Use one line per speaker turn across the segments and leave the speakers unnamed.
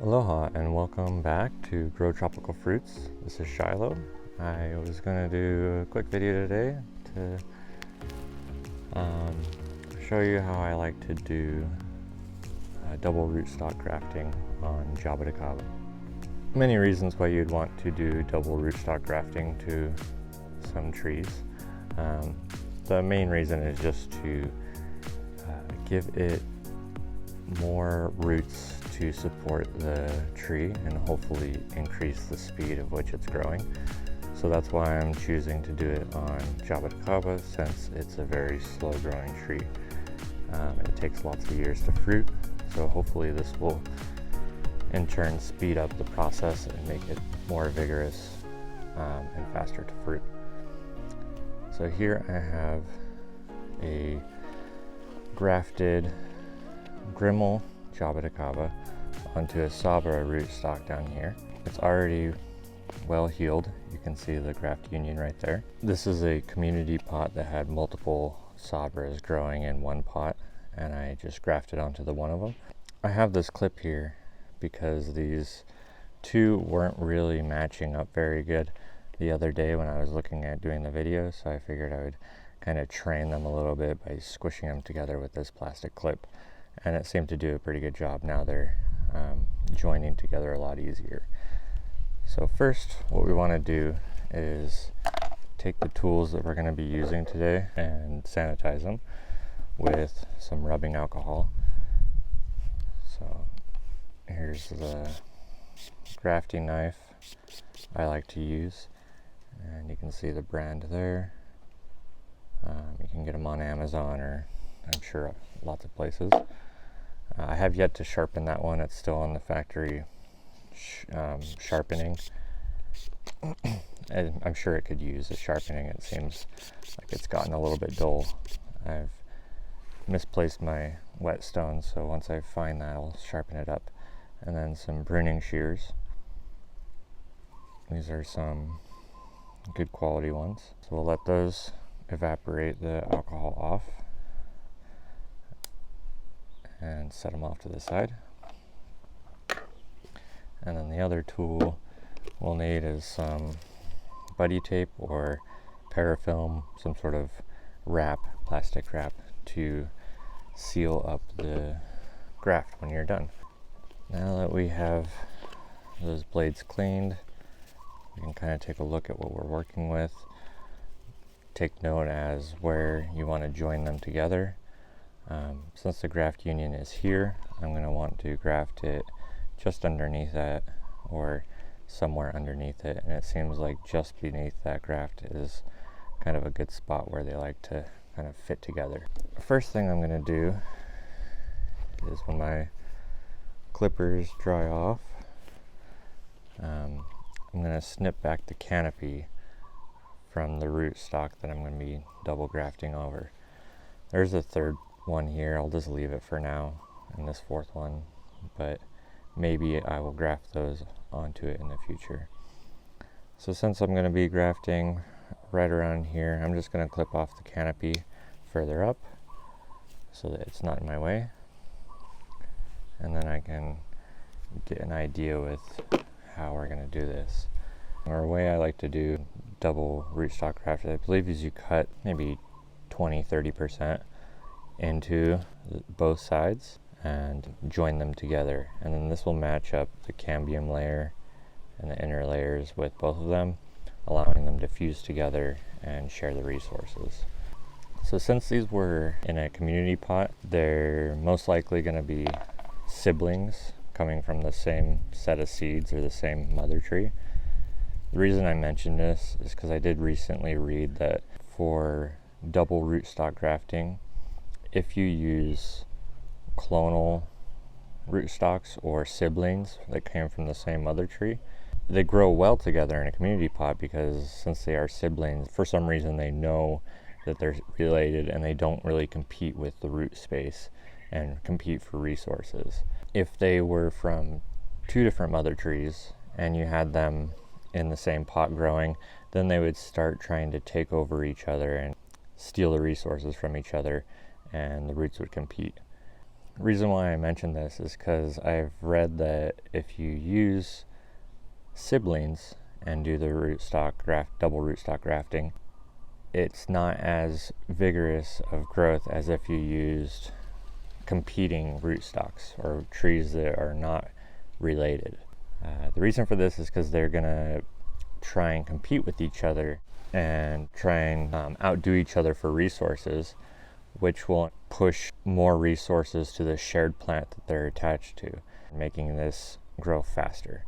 Aloha and welcome back to Grow Tropical Fruits. This is Shiloh. I was going to do a quick video today to show you how I like to do double rootstock grafting on Jaboticaba. Many reasons why you'd want to do double rootstock grafting to some trees. The main reason is just to give it more roots to support the tree and hopefully increase the speed of which it's growing. So that's why I'm choosing to do it on Jaboticaba, since it's a very slow growing tree. It takes lots of years to fruit, so hopefully this will in turn speed up the process and make it more vigorous and faster to fruit. So here I have a grafted Grimal Jaboticaba onto a Sabara rootstock down here. It's already well healed. You can see the graft union right there. This is a community pot that had multiple Sabaras growing in one pot, and I just grafted onto the one of them. I have this clip here because these two weren't really matching up very good the other day when I was looking at doing the video, so I figured I would kind of train them a little bit by squishing them together with this plastic clip. And it seemed to do a pretty good job. Now they're joining together a lot easier. So first, what we want to do is take the tools that we're going to be using today and sanitize them with some rubbing alcohol. So here's the grafting knife I like to use, and you can see the brand there. You can get them on Amazon, or I'm sure lots of places. I have yet to sharpen that one. It's still on the factory sharpening. And I'm sure it could use a sharpening. It seems like it's gotten a little bit dull. I've misplaced my whetstone, so once I find that, I'll sharpen it up. And then some pruning shears. These are some good quality ones. So we'll let those evaporate the alcohol off and set them off to the side. And then the other tool we'll need is some buddy tape or parafilm, some sort of wrap, plastic wrap, to seal up the graft when you're done. Now that we have those blades cleaned, we can kind of take a look at what we're working with. Take note as where you want to join them together. Since the graft union is here, I'm going to want to graft it just underneath that, or somewhere underneath it, and it seems like just beneath that graft is kind of a good spot where they like to kind of fit together. The first thing I'm going to do is, when my clippers dry off, I'm going to snip back the canopy from the rootstock that I'm going to be double grafting over. There's a third one here. I'll just leave it for now, and this fourth one, but maybe I will graft those onto it in the future. So since I'm going to be grafting right around here, I'm just going to clip off the canopy further up so that it's not in my way, and then I can get an idea with how we're going to do this. Our way I like to do double rootstock graft, I believe, is you cut maybe 20-30% into both sides and join them together, and then this will match up the cambium layer and the inner layers with both of them, allowing them to fuse together and share the resources. So since these were in a community pot, they're most likely going to be siblings coming from the same set of seeds or the same mother tree. The reason I mention this is because I did recently read that for double rootstock grafting, if you use clonal rootstocks or siblings that came from the same mother tree, they grow well together in a community pot, because since they are siblings, for some reason they know that they're related and they don't really compete with the root space and compete for resources. If they were from two different mother trees and you had them in the same pot growing, then they would start trying to take over each other and steal the resources from each other, and the roots would compete. The reason why I mention this is because I've read that if you use siblings and do the double rootstock grafting, it's not as vigorous of growth as if you used competing rootstocks or trees that are not related. The reason for this is because they're gonna try and compete with each other and try and outdo each other for resources, which will push more resources to the shared plant that they're attached to, making this grow faster.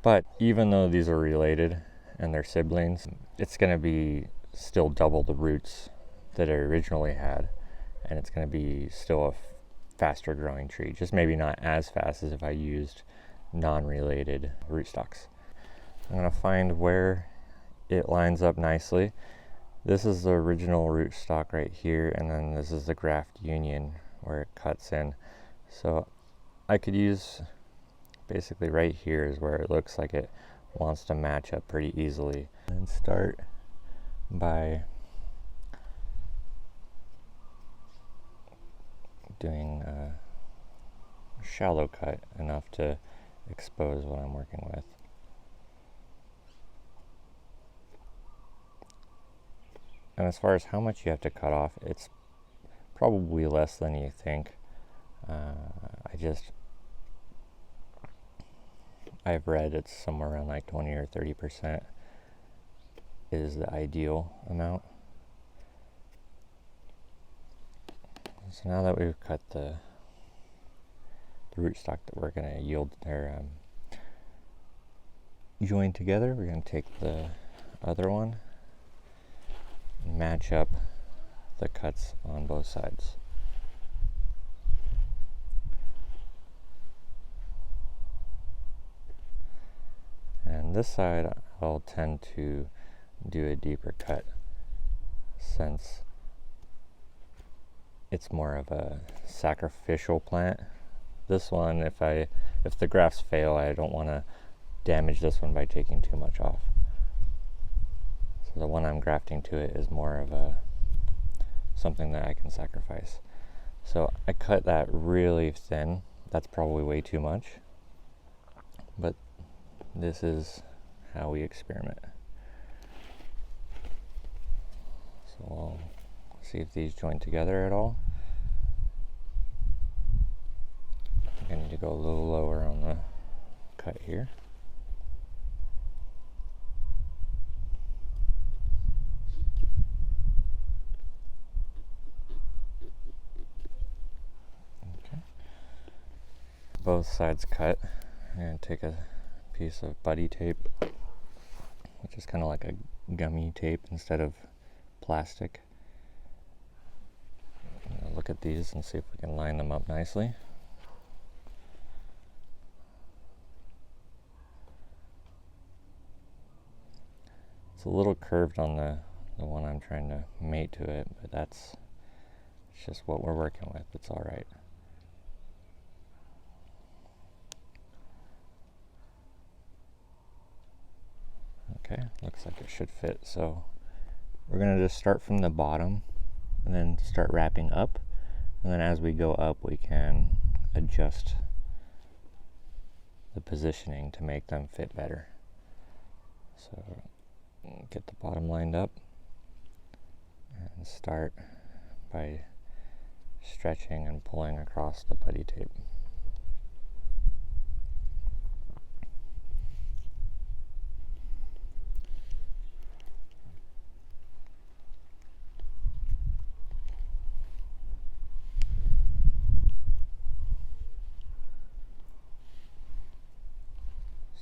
But even though these are related and they're siblings, it's going to be still double the roots that it originally had, and it's going to be still a faster growing tree, just maybe not as fast as if I used non-related rootstocks. I'm going to find where it lines up nicely. This is the original rootstock right here, and then this is the graft union where it cuts in. So I could use basically right here is where it looks like it wants to match up pretty easily. And start by doing a shallow cut, enough to expose what I'm working with. And as far as how much you have to cut off, it's probably less than you think. I've read it's somewhere around like 20 or 30% is the ideal amount. So now that we've cut the rootstock that we're going to yield there join together, we're going to take the other one and match up the cuts on both sides. And this side I'll tend to do a deeper cut since it's more of a sacrificial plant. This one, if the grafts fail, I don't want to damage this one by taking too much off. So the one I'm grafting to it is more of something that I can sacrifice. So I cut that really thin. That's probably way too much, but this is how we experiment. So I'll see if these join together at all. I think I need to go a little lower on the cut here. Okay. Both sides cut. I'm going to take a piece of buddy tape, which is kind of like a gummy tape instead of plastic. Look at these and see if we can line them up nicely. It's a little curved on the one I'm trying to mate to it, but it's just what we're working with. It's all right. Okay, looks like it should fit. So we're going to just start from the bottom and then start wrapping up. And then as we go up, we can adjust the positioning to make them fit better. So get the bottom lined up and start by stretching and pulling across the buddy tape.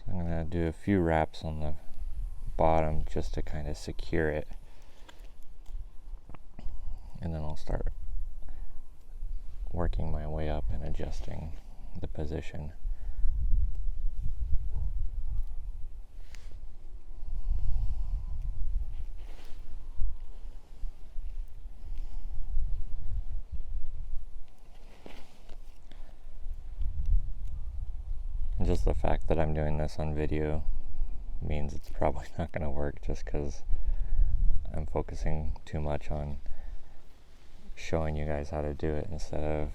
I'm going to do a few wraps on the bottom just to kind of secure it, and then I'll start working my way up and adjusting the position. And just the fact that I'm doing this on video means it's probably not going to work, just because I'm focusing too much on showing you guys how to do it instead of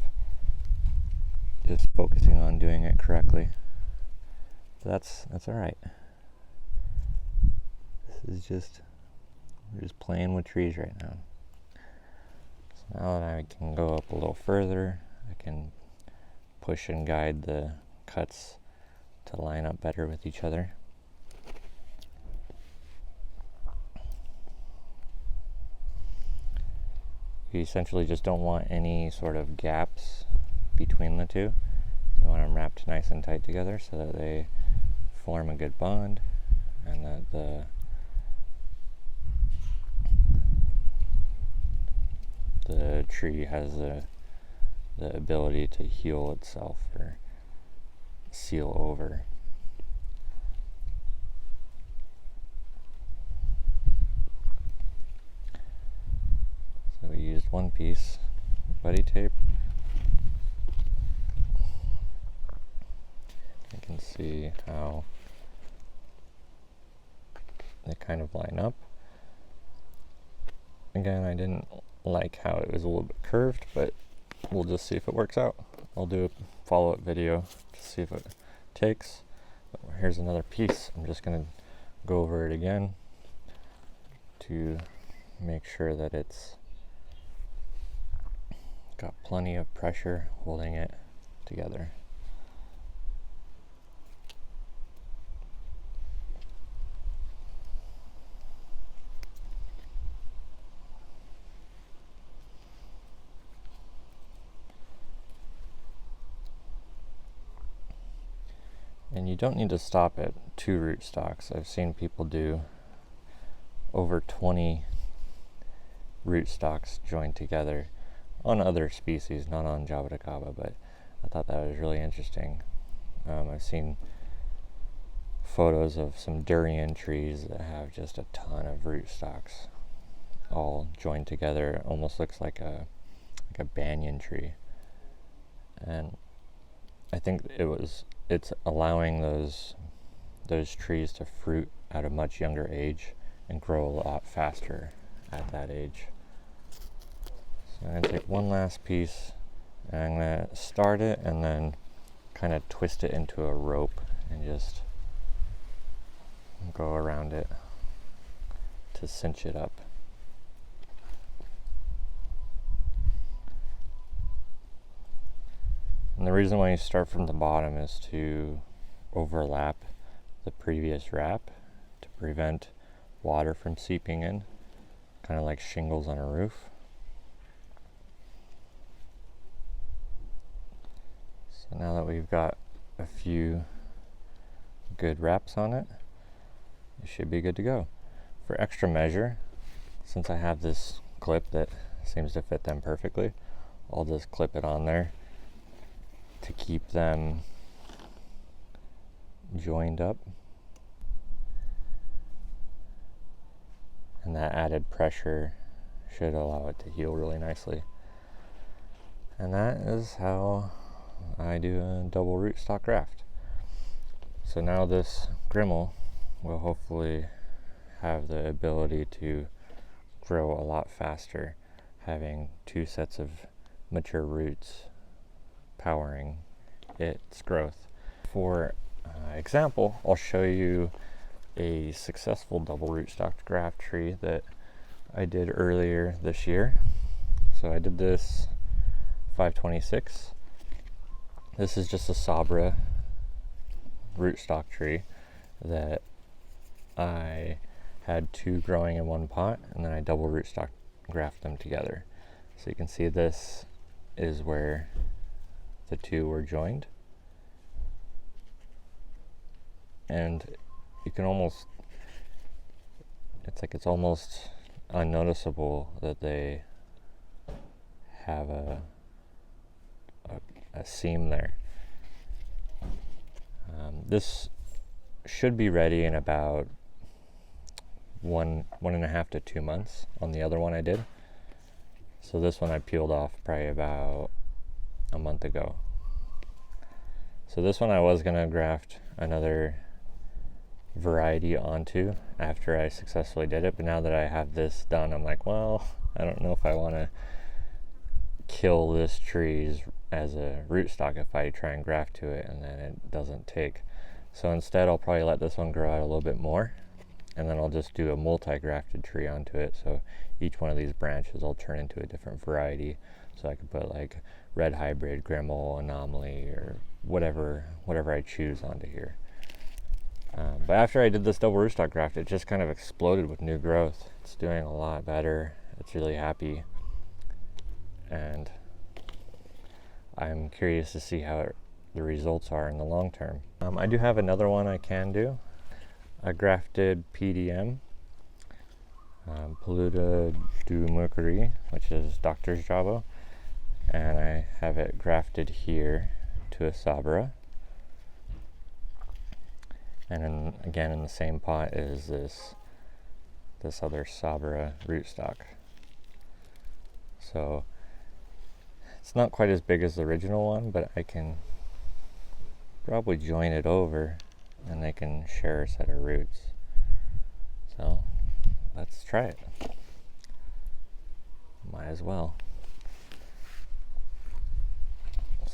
just focusing on doing it correctly. But that's all right. This is just, we're just playing with trees right now. So now that I can go up a little further, I can push and guide the cuts to line up better with each other. You essentially just don't want any sort of gaps between the two. You want them wrapped nice and tight together so that they form a good bond, and that the tree has the ability to heal itself or seal over. So we used one piece of buddy tape. You can see how they kind of line up. Again, I didn't like how it was a little bit curved, but we'll just see if it works out. I'll do a follow-up video to see if it takes. But here's another piece. I'm just going to go over it again to make sure that it's got plenty of pressure holding it together. And you don't need to stop at 2 rootstocks. I've seen people do over 20 rootstocks joined together on other species, not on Jaboticaba, but I thought that was really interesting. I've seen photos of some durian trees that have just a ton of rootstocks all joined together. It almost looks like a banyan tree. And I think it's allowing those trees to fruit at a much younger age and grow a lot faster at that age. So I'm going to take one last piece and I'm going to start it and then kind of twist it into a rope and just go around it to cinch it up. And the reason why you start from the bottom is to overlap the previous wrap to prevent water from seeping in, kind of like shingles on a roof. So now that we've got a few good wraps on it, it should be good to go. For extra measure, since I have this clip that seems to fit them perfectly, I'll just clip it on there to keep them joined up. And that added pressure should allow it to heal really nicely. And that is how I do a double rootstock graft. So now this Grimal will hopefully have the ability to grow a lot faster, having 2 sets of mature roots powering its growth. For example, I'll show you a successful double rootstock graft tree that I did earlier this year. So I did this 526. This is just a Sabara rootstock tree that I had 2 growing in one pot, and then I double rootstock graft them together. So you can see this is where the 2 were joined, and you can almost, it's almost unnoticeable that they have a seam there. This should be ready in about 1.5 to 2 months on the other one I did. So this one I peeled off probably about a month ago. So this one I was gonna graft another variety onto after I successfully did it, but now that I have this done, I'm like, well, I don't know if I want to kill this tree as a rootstock if I try and graft to it, and then it doesn't take. So instead I'll probably let this one grow out a little bit more, and then I'll just do a multi-grafted tree onto it. So each one of these branches will turn into a different variety. So I could put like red hybrid, Grimal, anomaly, or whatever I choose onto here. But after I did this double rootstock graft, it just kind of exploded with new growth. It's doing a lot better. It's really happy. And I'm curious to see how the results are in the long term. I do have another one I can do. A grafted PDM, Peluda du Mucuri, which is doctor's jabo. And I have it grafted here to a Sabara. And then again in the same pot is this other Sabara rootstock. So it's not quite as big as the original one, but I can probably join it over and they can share a set of roots. So let's try it. Might as well.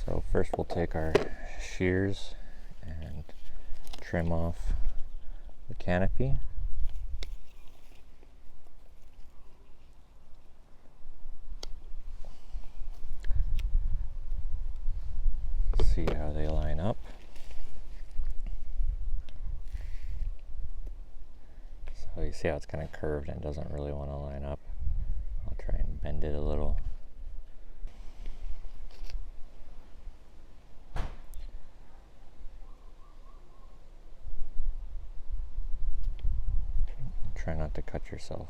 So first we'll take our shears and trim off the canopy. See how they line up. So you see how it's kind of curved and doesn't really want to line up. I'll try and bend it a little. Try not to cut yourself.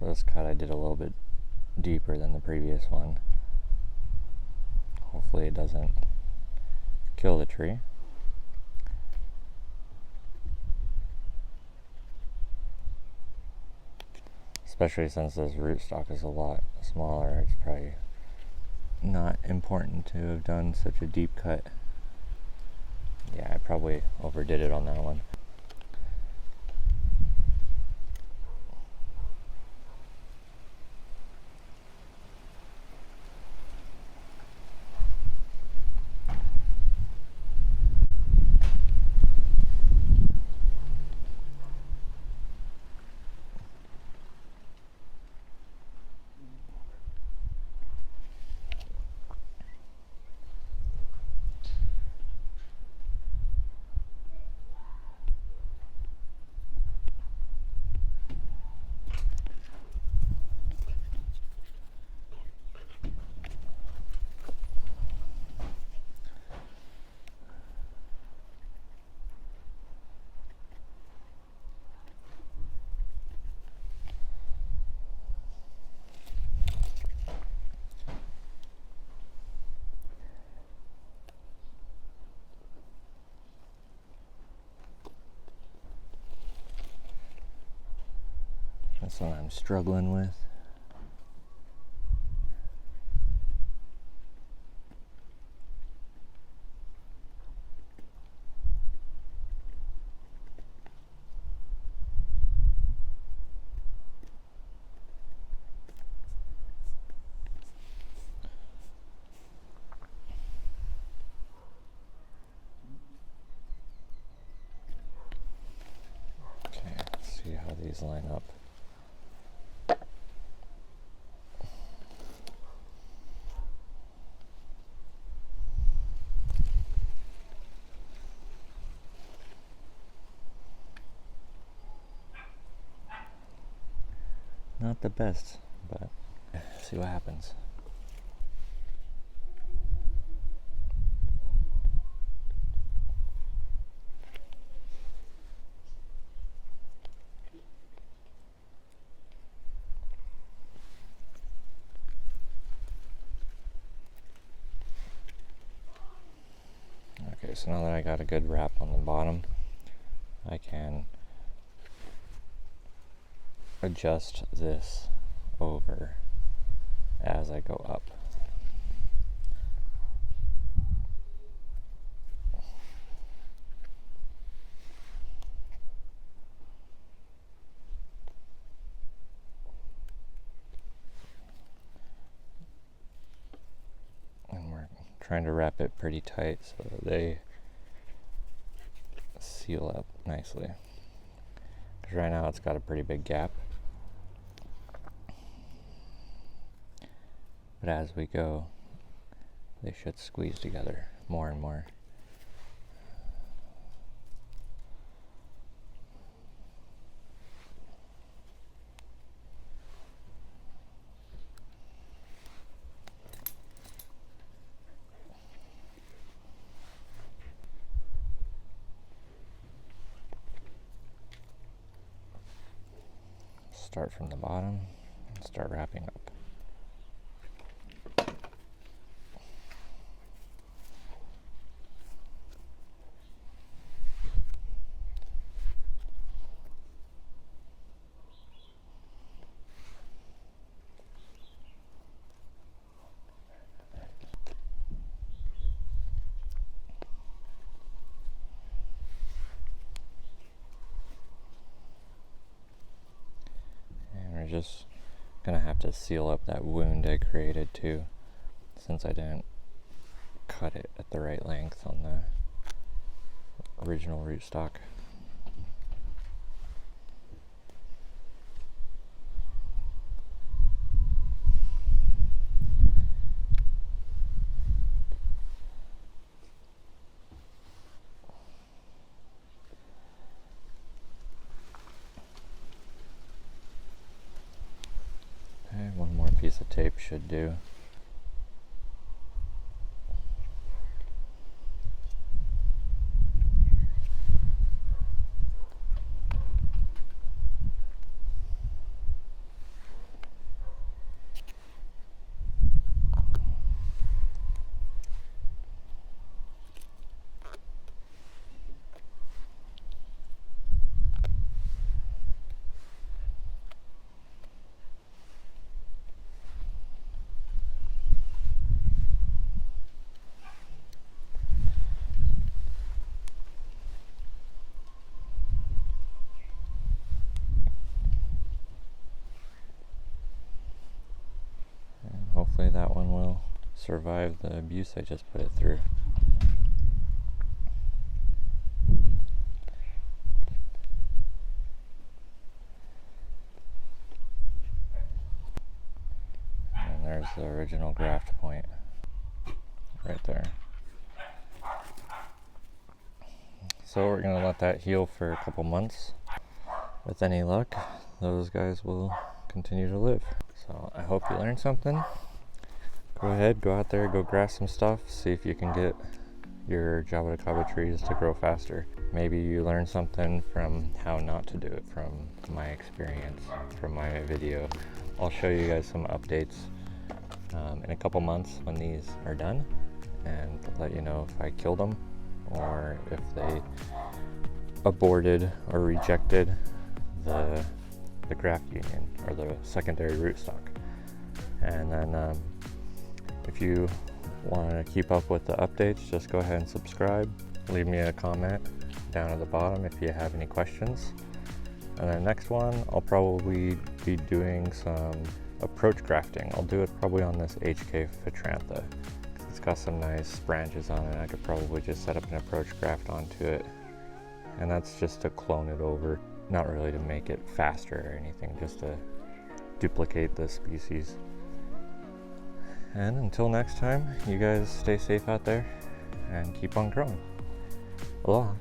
So this cut I did a little bit deeper than the previous one. Hopefully it doesn't kill the tree. Especially since this rootstock is a lot smaller, it's probably not important to have done such a deep cut. Yeah, I probably overdid it on that one. That's what I'm struggling with. Okay, let's see how these line up. Not the best, but see what happens. Okay, so now that I got a good wrap on the bottom, I can adjust this over as I go up. And we're trying to wrap it pretty tight so that they seal up nicely. Because right now it's got a pretty big gap. But as we go, they should squeeze together more and more. Start from the bottom and start wrapping up. Just gonna have to seal up that wound I created too, since I didn't cut it at the right length on the original rootstock. One more piece of tape should do. Hopefully that one will survive the abuse I just put it through. And there's the original graft point right there. So we're going to let that heal for a couple months. With any luck, those guys will continue to live. So I hope you learned something. Go ahead, go out there, go graft some stuff, see if you can get your Jaboticaba trees to grow faster. Maybe you learned something from how not to do it from my experience, from my video. I'll show you guys some updates in a couple months when these are done, and let you know if I killed them or if they aborted or rejected the graft union or the secondary rootstock. And then if you want to keep up with the updates, just go ahead and subscribe. Leave me a comment down at the bottom if you have any questions. And then next one, I'll probably be doing some approach grafting. I'll do it probably on this HK Phitrantha. It's got some nice branches on it. I could probably just set up an approach graft onto it. And that's just to clone it over, not really to make it faster or anything, just to duplicate the species. And until next time, you guys stay safe out there and keep on growing. Aloha.